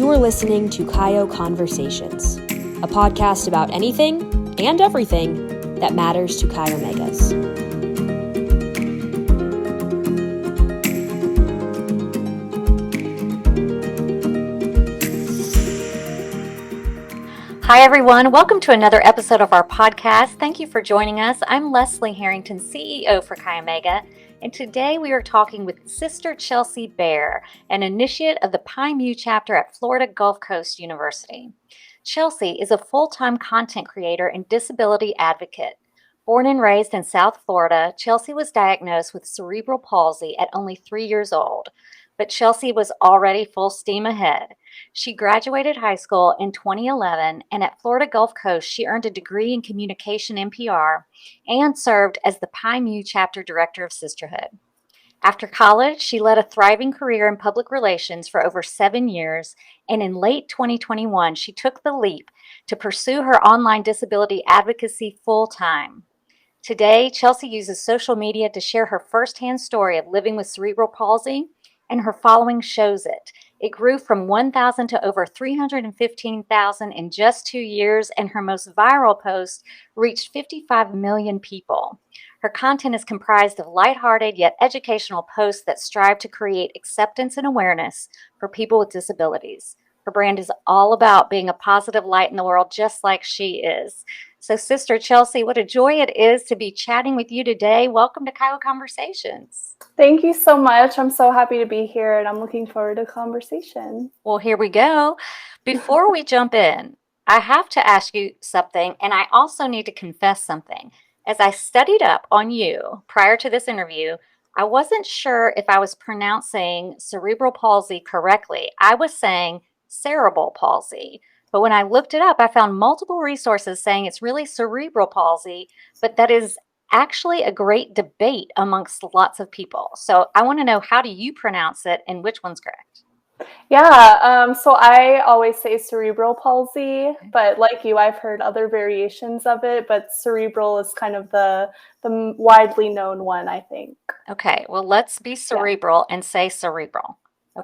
You are listening to Kaio Conversations, a podcast about anything and everything that matters to Chi Omegas. Hi, everyone. Welcome to another episode of our podcast. Thank you for joining us. I'm Leslie Harrington, CEO for Chi Omega, and today we are talking with Sister Chelsea Bear, an initiate of the Pi Mu chapter at Florida Gulf Coast University. Chelsea is a full-time content creator and disability advocate. Born and raised in South Florida, Chelsea was diagnosed with cerebral palsy at only 3 years old, but Chelsea was already full steam ahead. She graduated high school in 2011, and at Florida Gulf Coast, she earned a degree in communication and PR and served as the Pi Mu chapter director of Sisterhood. After college, she led a thriving career in public relations for over 7 years, and in late 2021, she took the leap to pursue her online disability advocacy full-time. Today, Chelsea uses social media to share her firsthand story of living with cerebral palsy, and her following shows it. It grew from 1,000 to over 315,000 in just 2 years, and her most viral post reached 55 million people. Her content is comprised of lighthearted yet educational posts that strive to create acceptance and awareness for people with disabilities. Her brand is all about being a positive light in the world, just like she is. So, Sister Chelsea, what a joy it is to be chatting with you today. Welcome to Kaio Conversations. Thank you so much. I'm so happy to be here, and I'm looking forward to conversation. Well, here we go. Before we jump in, I have to ask you something, and I also need to confess something. As I studied up on you prior to this interview, I wasn't sure if I was pronouncing cerebral palsy correctly. I was saying cerebral palsy. But when I looked it up, I found multiple resources saying it's really cerebral palsy, but that is actually a great debate amongst lots of people. So I want to know, how do you pronounce it and which one's correct? Yeah, so I always say cerebral palsy, but like you, I've heard other variations of it, but cerebral is kind of the widely known one, I think. Okay, well, let's be cerebral and say cerebral.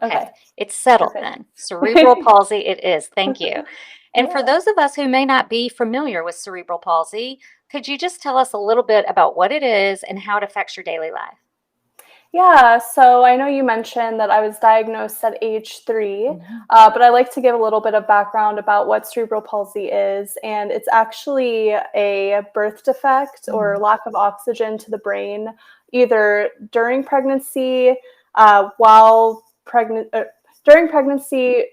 Okay. It's settled then. Cerebral palsy it is. Thank you. And for those of us who may not be familiar with cerebral palsy, could you just tell us a little bit about what it is and how it affects your daily life? Yeah, so I know you mentioned that I was diagnosed at age 3, but I like to give a little bit of background about what cerebral palsy is. And it's actually a birth defect or lack of oxygen to the brain, either during pregnancy, during pregnancy,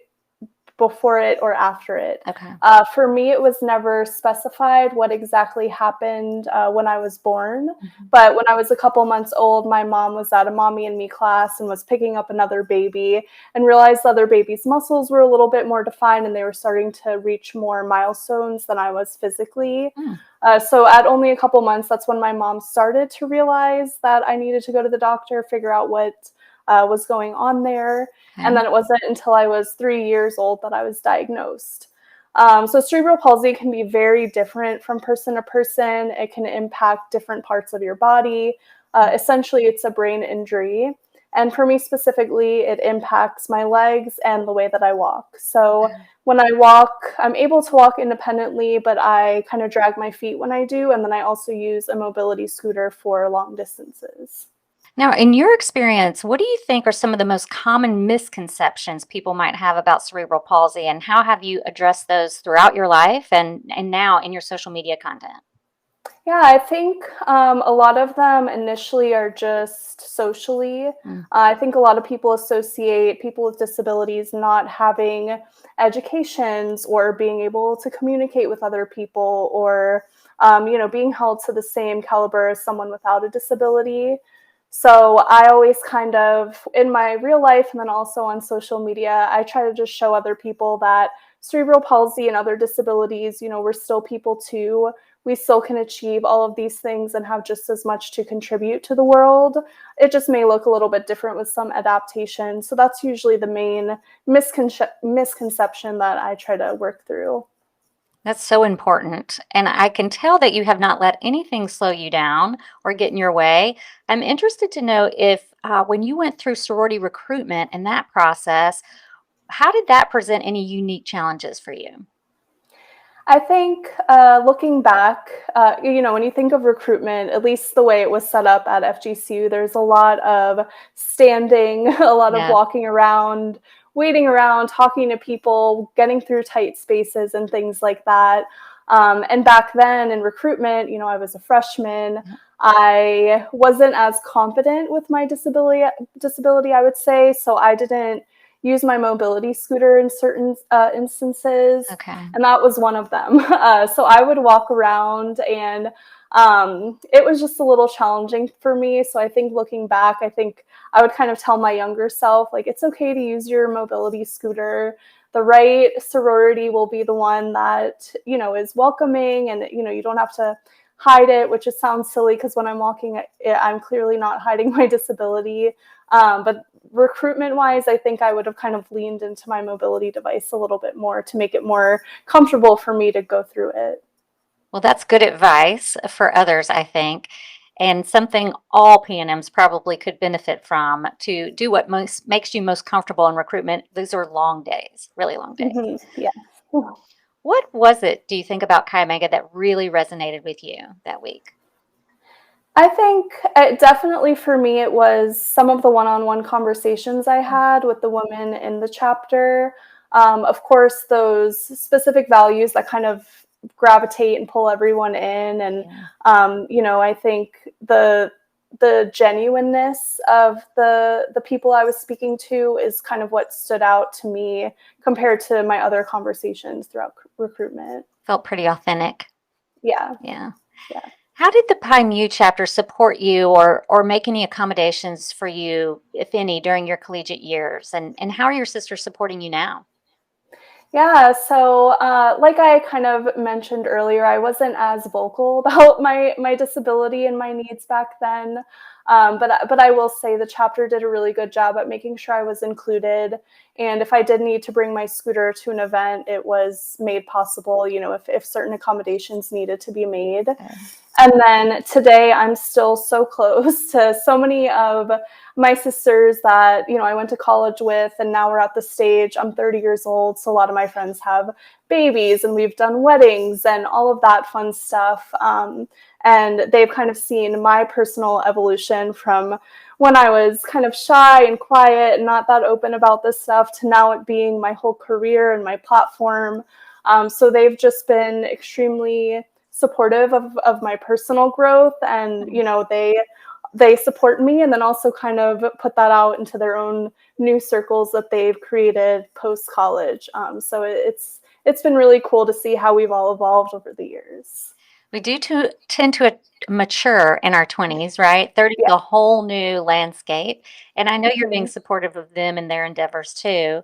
before it, or after it. Okay. For me, it was never specified what exactly happened when I was born. But when I was a couple months old, my mom was at a mommy and me class and was picking up another baby and realized the other baby's muscles were a little bit more defined and they were starting to reach more milestones than I was physically. So at only a couple months, that's when my mom started to realize that I needed to go to the doctor, figure out what was going on there. And then it wasn't until I was 3 years old that I was diagnosed. So cerebral palsy can be very different from person to person. It can impact different parts of your body. Essentially, it's a brain injury. And for me specifically, it impacts my legs and the way that I walk. So when I walk, I'm able to walk independently, but I kind of drag my feet when I do. And then I also use a mobility scooter for long distances. Now, in your experience, what do you think are some of the most common misconceptions people might have about cerebral palsy, and how have you addressed those throughout your life and now in your social media content? Yeah, I think a lot of them initially are just socially. I think a lot of people associate people with disabilities not having educations or being able to communicate with other people, or being held to the same caliber as someone without a disability. So I always kind of, in my real life and then also on social media, I try to just show other people that cerebral palsy and other disabilities, we're still people too. We still can achieve all of these things and have just as much to contribute to the world. It just may look a little bit different with some adaptation. So that's usually the main misconception that I try to work through. That's so important. And I can tell that you have not let anything slow you down or get in your way. I'm interested to know if when you went through sorority recruitment and that process, how did that present any unique challenges for you? I think looking back, when you think of recruitment, at least the way it was set up at FGCU, there's a lot of standing, a lot of Yeah. walking around, waiting around, talking to people, getting through tight spaces and things like that. And back then in recruitment, I was a freshman. I wasn't as confident with my disability, I would say. So I didn't use my mobility scooter in certain instances. Okay. And that was one of them. So I would walk around and it was just a little challenging for me. So I think looking back, I think I would kind of tell my younger self, like, it's okay to use your mobility scooter. The right sorority will be the one that, is welcoming, and, you don't have to hide it, which just sounds silly because when I'm walking, I'm clearly not hiding my disability. But recruitment wise, I think I would have kind of leaned into my mobility device a little bit more to make it more comfortable for me to go through it. Well, that's good advice for others, I think, and something all P&Ms probably could benefit from to do what makes you most comfortable in recruitment. These are long days, really long days. Yeah. What was it, do you think, about Chi Omega that really resonated with you that week? I think definitely for me, it was some of the one-on-one conversations I had with the women in the chapter. Of course, those specific values that kind of gravitate and pull everyone in. And, I think the genuineness of the people I was speaking to is kind of what stood out to me compared to my other conversations throughout recruitment. Felt pretty authentic. Yeah. Yeah. Yeah. How did the Pi Mu chapter support you or make any accommodations for you, if any, during your collegiate years? And how are your sisters supporting you now? Yeah, so like I kind of mentioned earlier, I wasn't as vocal about my disability and my needs back then. But I will say the chapter did a really good job at making sure I was included. And if I did need to bring my scooter to an event, it was made possible, if certain accommodations needed to be made. And then today, I'm still so close to so many of my sisters that, I went to college with, and now we're at the stage. I'm 30 years old, so a lot of my friends have babies, and we've done weddings and all of that fun stuff. And they've kind of seen my personal evolution from when I was kind of shy and quiet and not that open about this stuff to now it being my whole career and my platform. So they've just been extremely supportive of my personal growth, and they support me, and then also kind of put that out into their own new circles that they've created post college. So it's been really cool to see how we've all evolved over the years. We do tend to mature in our 20s, right? 30 is Yeah. a whole new landscape. And I know you're being Mhm. supportive of them and their endeavors too.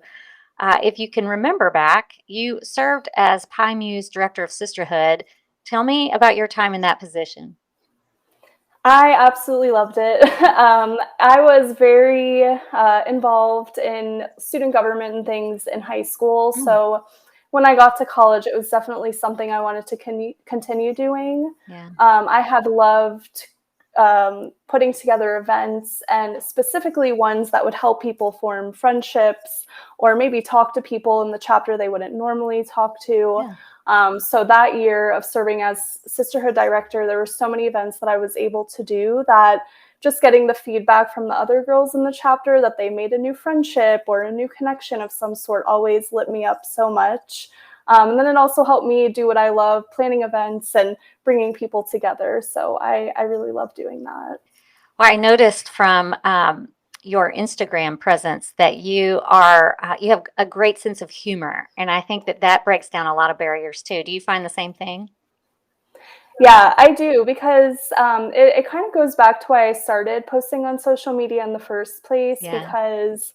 If you can remember back, you served as Pi Mu's Director of Sisterhood. Tell me about your time in that position. I absolutely loved it. I was very involved in student government and things in high school. So when I got to college, it was definitely something I wanted to continue doing. Yeah. I had loved putting together events, and specifically ones that would help people form friendships or maybe talk to people in the chapter they wouldn't normally talk to. Yeah. So that year of serving as sisterhood director, there were so many events that I was able to do that just getting the feedback from the other girls in the chapter that they made a new friendship or a new connection of some sort always lit me up so much. And then it also helped me do what I love, planning events and bringing people together. So I really love doing that. Well, I noticed from your Instagram presence that you have a great sense of humor, and I think that breaks down a lot of barriers too. Do you find the same thing? Yeah, I do, because it kind of goes back to why I started posting on social media in the first place, Yeah. because,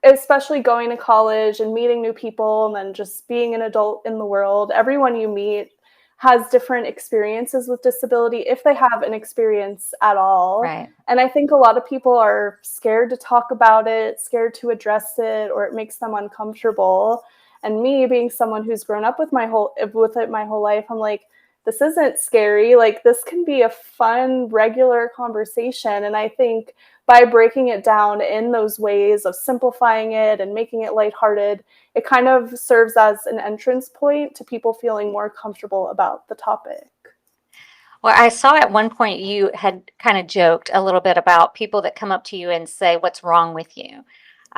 especially going to college and meeting new people and then just being an adult in the world, everyone you meet has different experiences with disability, if they have an experience at all. Right. And I think a lot of people are scared to talk about it, scared to address it, or it makes them uncomfortable. And me being someone who's grown up with it my whole life, I'm like, this isn't scary. Like, this can be a fun, regular conversation. And I think by breaking it down in those ways of simplifying it and making it lighthearted, it kind of serves as an entrance point to people feeling more comfortable about the topic. Well, I saw at one point you had kind of joked a little bit about people that come up to you and say, "What's wrong with you?"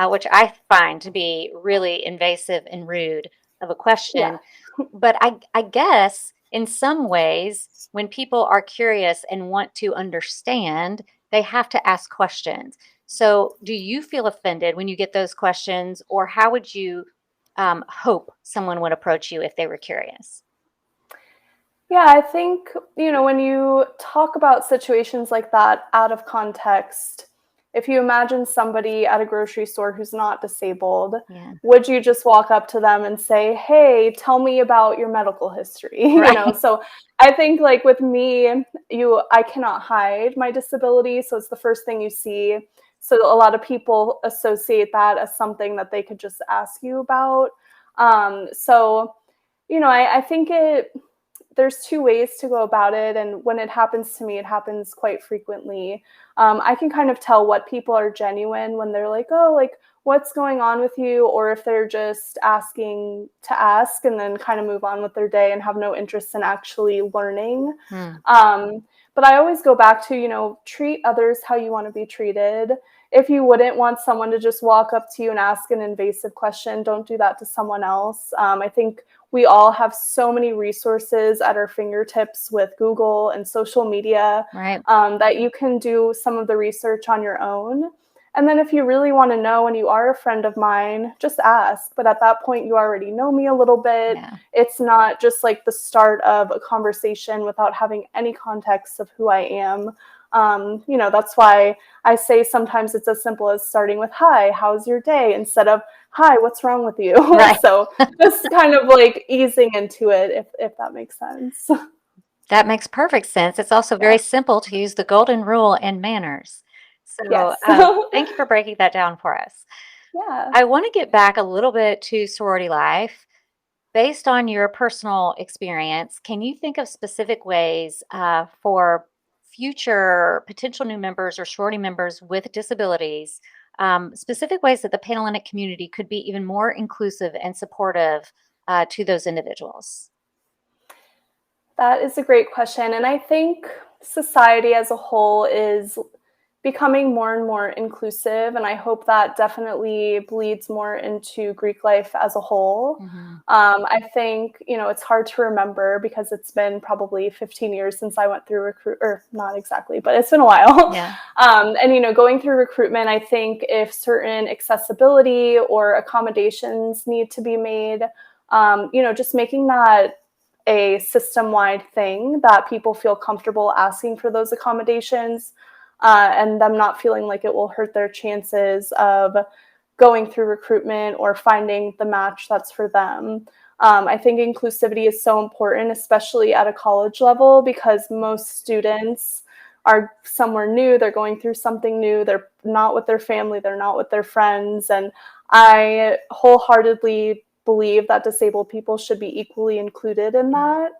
Which I find to be really invasive and rude of a Yeah. question. But I guess in some ways, when people are curious and want to understand, they have to ask questions. So, do you feel offended when you get those questions, or how would you hope someone would approach you if they were curious? Yeah, I think, when you talk about situations like that out of context, if you imagine somebody at a grocery store who's not disabled, Yeah. would you just walk up to them and say, "Hey, tell me about your medical history?" Right. So I think, like, with me, I cannot hide my disability, so it's the first thing you see. So a lot of people associate that as something that they could just ask you about. So I think there's two ways to go about it. And when it happens to me, it happens quite frequently. I can kind of tell what people are genuine when they're like, "Oh, like, what's going on with you?" Or if they're just asking to ask and then kind of move on with their day and have no interest in actually learning. Hmm. But I always go back to, treat others how you want to be treated. If you wouldn't want someone to just walk up to you and ask an invasive question, don't do that to someone else. I think we all have so many resources at our fingertips with Google and social media, Right. that you can do some of the research on your own. And then if you really want to know and you are a friend of mine, just ask. But at that point, you already know me a little bit. Yeah. It's not just like the start of a conversation without having any context of who I am. That's why I say sometimes it's as simple as starting with, "Hi, how's your day?" instead of, "Hi, what's wrong with you?" Right. So just kind of like easing into it, if that makes sense. That makes perfect sense. It's also Yeah. very simple to use the golden rule and manners. So, Yes. thank you for breaking that down for us. Yeah. I want to get back a little bit to sorority life. Based on your personal experience, can you think of specific ways for future potential new members or sorority members with disabilities, specific ways that the Panhellenic community could be even more inclusive and supportive to those individuals? That is a great question. And I think society as a whole is becoming more and more inclusive. And I hope that definitely bleeds more into Greek life as a whole. Hmm. I think, it's hard to remember because it's been probably 15 years since I went through or not exactly, but it's been a while. Yeah. And, going through recruitment, I think if certain accessibility or accommodations need to be made, just making that a system-wide thing that people feel comfortable asking for those accommodations, and them not feeling like it will hurt their chances of going through recruitment or finding the match that's for them. I think inclusivity is so important, especially at a college level, because most students are somewhere new, they're going through something new, they're not with their family, they're not with their friends, and I wholeheartedly believe that disabled people should be equally included in Yeah. that.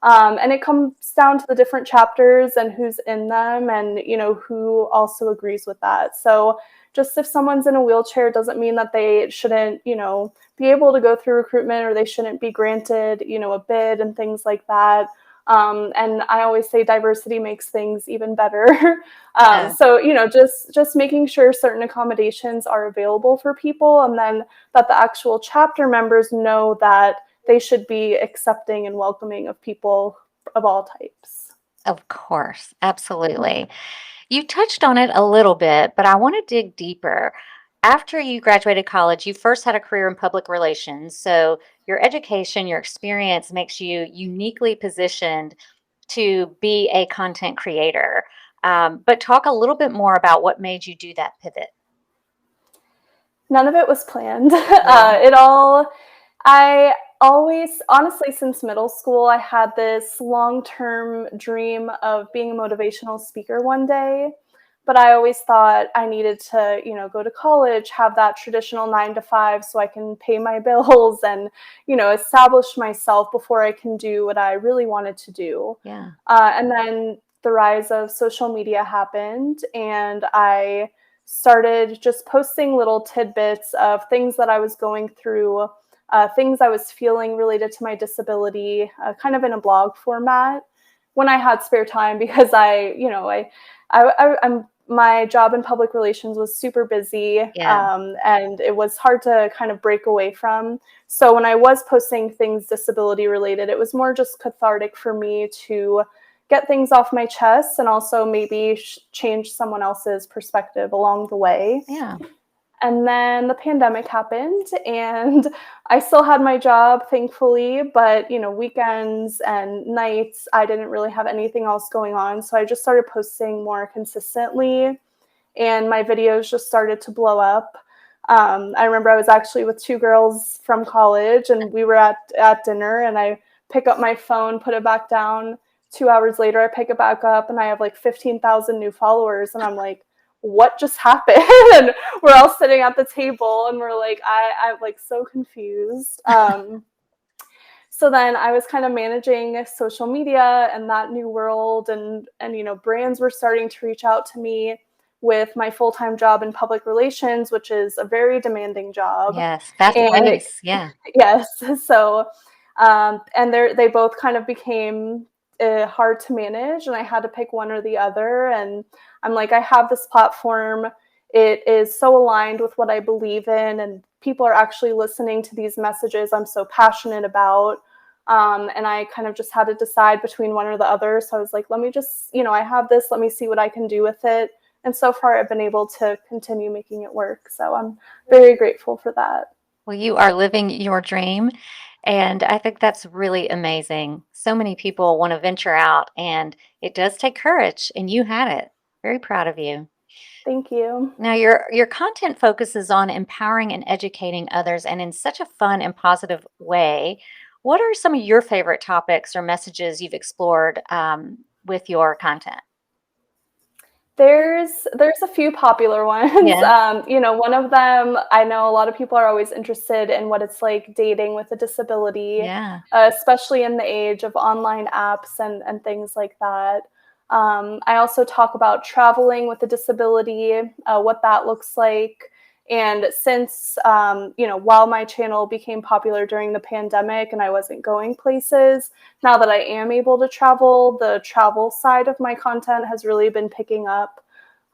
And it comes down to the different chapters and who's in them and, who also agrees with that. So just if someone's in a wheelchair doesn't mean that they shouldn't, be able to go through recruitment or they shouldn't be granted, a bid and things like that. And I always say diversity makes things even better. Yeah. So, just making sure certain accommodations are available for people, and then that the actual chapter members know that they should be accepting and welcoming of people of all types. Of course, absolutely. You touched on it a little bit, but I want to dig deeper. After you graduated college, you first had a career in public relations. So your education, your experience makes you uniquely positioned to be a content creator. But talk a little bit more about what made you do that pivot. None of it was planned. Yeah. I always, honestly, since middle school, I had this long-term dream of being a motivational speaker one day. But I always thought I needed to, go to college, have that traditional 9 to 5 so I can pay my bills and, establish myself before I can do what I really wanted to do. Yeah. And then the rise of social media happened, and I started just posting little tidbits of things that I was going through, things I was feeling related to my disability, kind of in a blog format when I had spare time, because I'm my job in public relations was super busy, and it was hard to kind of break away from. So when I was posting things disability related, it was more just cathartic for me to get things off my chest and also maybe change someone else's perspective along the way. Yeah. And then the pandemic happened, and I still had my job, thankfully, but, weekends and nights, I didn't really have anything else going on. So I just started posting more consistently, and my videos just started to blow up. I remember I was actually with 2 girls from college, and we were at dinner, and I pick up my phone, put it back down. 2 hours later, I pick it back up, and I have like 15,000 new followers. And I'm like, what just happened? And we're all sitting at the table, and we're like, I'm like so confused. So then I was kind of managing social media and that new world, and brands were starting to reach out to me with my full-time job in public relations, which is a very demanding job. Yes, fast And pace. Yeah. yes, so and they both kind of became hard to manage, and I had to pick one or the other. And I'm like, I have this platform. It is so aligned with what I believe in, and people are actually listening to these messages I'm so passionate about. And I kind of just had to decide between one or the other. So I was like, let me just, I have this, let me see what I can do with it. And so far, I've been able to continue making it work. So I'm very grateful for that. Well, you are living your dream. And I think that's really amazing. So many people want to venture out, and it does take courage, and you had it. Very proud of you. Thank you. Now, your content focuses on empowering and educating others, and in such a fun and positive way. What are some of your favorite topics or messages you've explored with your content? There's a few popular ones. Yeah. One of them, I know a lot of people are always interested in what it's like dating with a disability, Yeah. especially in the age of online apps and things like that. I also talk about traveling with a disability, what that looks like. And since, while my channel became popular during the pandemic and I wasn't going places, now that I am able to travel, the travel side of my content has really been picking up.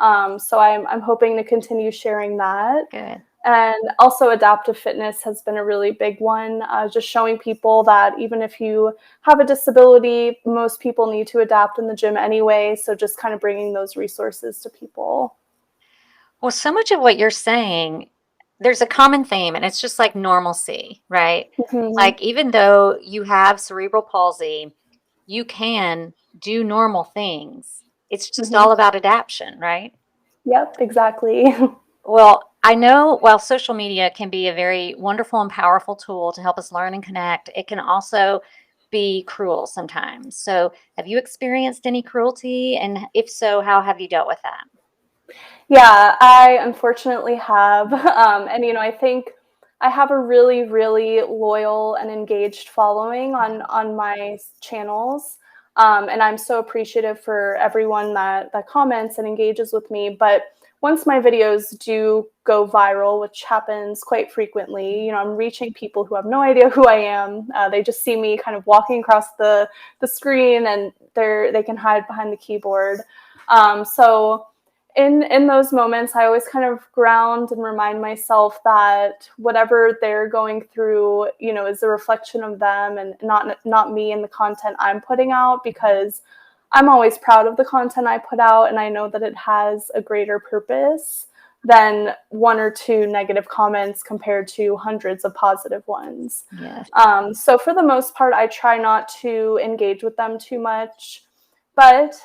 So I'm hoping to continue sharing that. Good. And also adaptive fitness has been a really big one, just showing people that even if you have a disability, most people need to adapt in the gym anyway. So just kind of bringing those resources to people. Well, so much of what you're saying, there's a common theme, and it's just like normalcy, right? Mhm. Like, even though you have cerebral palsy, you can do normal things. It's just Mhm. all about adaptation, right? Yep, exactly. Well, I know while social media can be a very wonderful and powerful tool to help us learn and connect, it can also be cruel sometimes. So, have you experienced any cruelty? And if so, how have you dealt with that? Yeah, I unfortunately have. And, I think I have a really, really loyal and engaged following on my channels. And I'm so appreciative for everyone that comments and engages with me. But once my videos do go viral, which happens quite frequently, I'm reaching people who have no idea who I am. They just see me kind of walking across the screen, and they can hide behind the keyboard. So in those moments, I always kind of ground and remind myself that whatever they're going through, is a reflection of them and not me and the content I'm putting out, because I'm always proud of the content I put out, and I know that it has a greater purpose than one or two negative comments compared to hundreds of positive ones. Yes. So for the most part, I try not to engage with them too much. But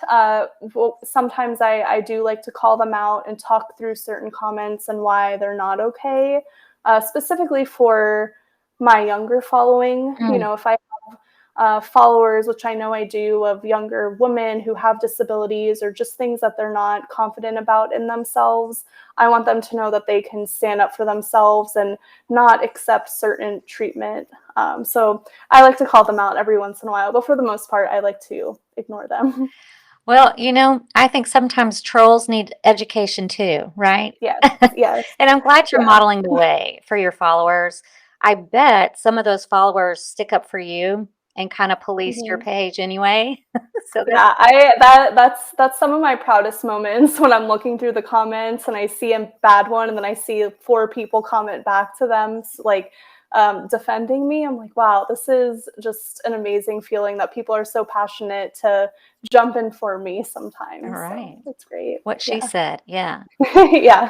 sometimes I do like to call them out and talk through certain comments and why they're not okay, specifically for my younger following. Mm. If I have followers, which I know I do, of younger women who have disabilities or just things that they're not confident about in themselves. I want them to know that they can stand up for themselves and not accept certain treatment. So I like to call them out every once in a while, but for the most part, I like to ignore them. Well, I think sometimes trolls need education too, right? Yes, yes, And I'm glad you're yeah. modeling the way for your followers. I bet some of those followers stick up for you and kind of police your Mhm. page anyway. So that's Yeah, that's some of my proudest moments when I'm looking through the comments and I see a bad one and then I see 4 people comment back to them like defending me. I'm like, wow, this is just an amazing feeling that people are so passionate to jump in for me all sometimes. So right. it's great. What she Yeah. said. Yeah. Yeah.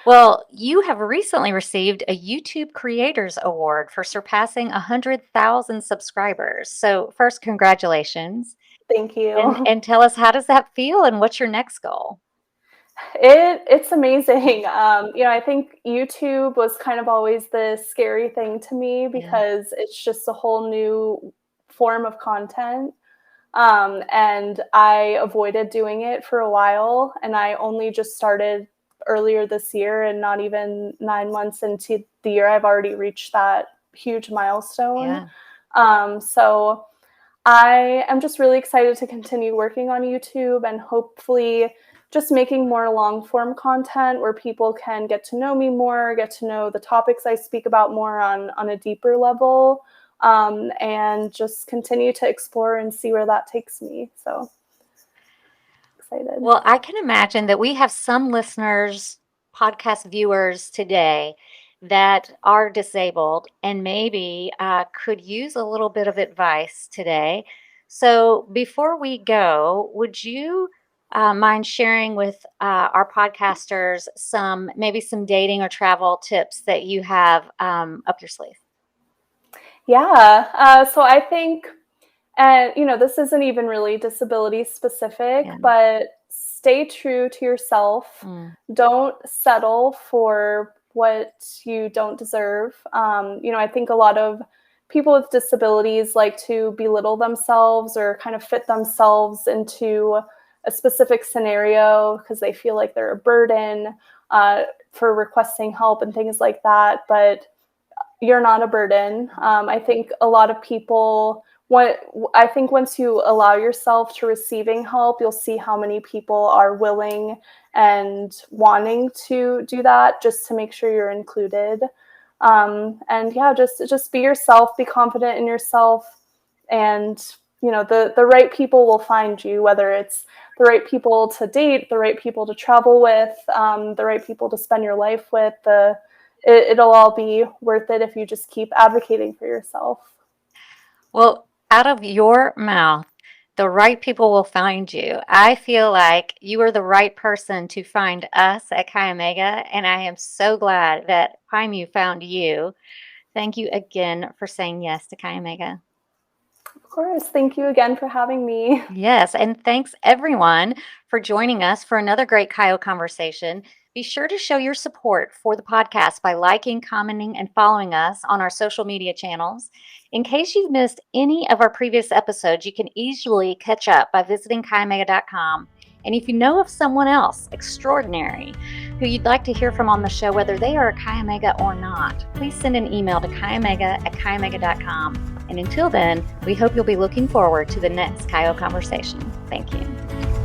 Well, you have recently received a YouTube Creators Award for surpassing 100,000 subscribers. So, first, congratulations. Thank And you. and tell us, how does that feel and what's your next goal? It's amazing. I think YouTube was kind of always the scary thing to me Yeah. because it's just a whole new form of content. And I avoided doing it for a while, and I only just started earlier this year, and not even 9 months into the year, I've already reached that huge milestone. Yeah. So I am just really excited to continue working on YouTube and hopefully just making more long form content where people can get to know me more, get to know the topics I speak about more on a deeper level, and just continue to explore and see where that takes me. So excited. Well, I can imagine that we have some listeners, podcast viewers today that are disabled and maybe could use a little bit of advice today. So, before we go, would you mind sharing with our podcasters maybe some dating or travel tips that you have up your sleeve? Yeah. So I think, and this isn't even really disability specific, Yeah. but stay true to yourself. Mm, Don't settle for what you don't deserve. I think a lot of people with disabilities like to belittle themselves or kind of fit themselves into a specific scenario because they feel like they're a burden for requesting help and things like that. But you're not a burden. I think a lot of people, I think once you allow yourself to receiving help, you'll see how many people are willing and wanting to do that just to make sure you're included. And yeah, just be yourself, be confident in yourself, and the right people will find you, whether it's the right people to date, the right people to travel with, the right people to spend your life with. It'll all be worth it if you just keep advocating for yourself. Well, out of your mouth, the right people will find you. I feel like you are the right person to find us at Chi Omega, and I am so glad that Mu found you. Thank you again for saying yes to Chi Omega. Of course. Thank you again for having me. Yes, and thanks everyone for joining us for another great Kyo conversation. Be sure to show your support for the podcast by liking, commenting, and following us on our social media channels. In case you've missed any of our previous episodes, you can easily catch up by visiting chiomega.com. And if you know of someone else extraordinary who you'd like to hear from on the show, whether they are a Chi Omega or not, please send an email to chiomega@chiomega.com. And until then, we hope you'll be looking forward to the next Kyo conversation. Thank you.